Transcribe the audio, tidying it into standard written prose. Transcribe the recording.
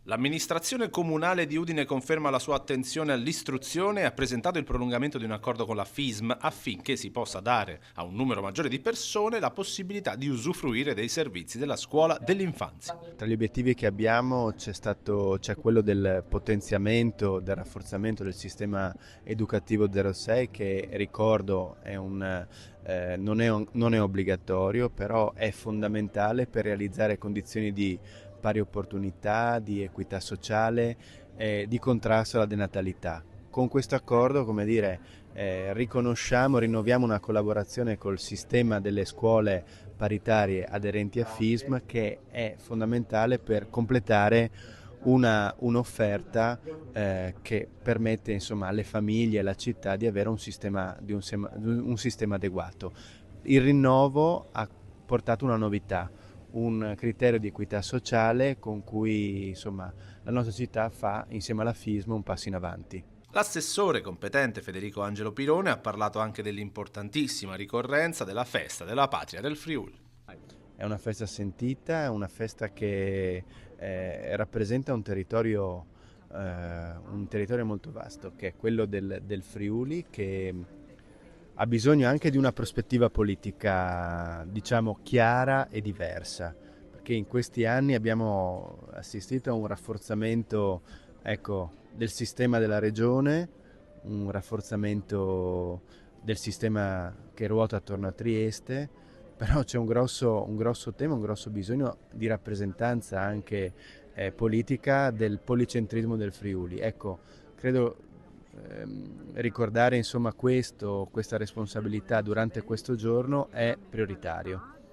L'amministrazione comunale di Udine conferma la sua attenzione all'istruzione e ha presentato il prolungamento di un accordo con la FISM affinché si possa dare a un numero maggiore di persone la possibilità di usufruire dei servizi della scuola dell'infanzia. Tra gli obiettivi che abbiamo c'è quello del potenziamento, del rafforzamento del sistema educativo 06 che ricordo non è obbligatorio, però è fondamentale per realizzare condizioni di pari opportunità, di equità sociale e di contrasto alla denatalità. Con questo accordo, come dire, rinnoviamo una collaborazione col sistema delle scuole paritarie aderenti a FISM che è fondamentale per completare un'offerta che permette insomma, alle famiglie e alla città di avere un sistema adeguato. Il rinnovo ha portato una novità, un criterio di equità sociale con cui insomma, la nostra città fa insieme alla FISM un passo in avanti. L'assessore competente Federico Angelo Pirone ha parlato anche dell'importantissima ricorrenza della festa della patria del Friuli. È una festa sentita, è una festa che rappresenta un territorio molto vasto, che è quello del Friuli, che ha bisogno anche di una prospettiva politica, diciamo, chiara e diversa, perché in questi anni abbiamo assistito a un rafforzamento, ecco, del sistema della regione, un rafforzamento del sistema che ruota attorno a Trieste, però c'è un grosso tema, un grosso bisogno di rappresentanza anche politica del policentrismo del Friuli. Ecco, credo ricordare insomma questa responsabilità durante questo giorno è prioritario.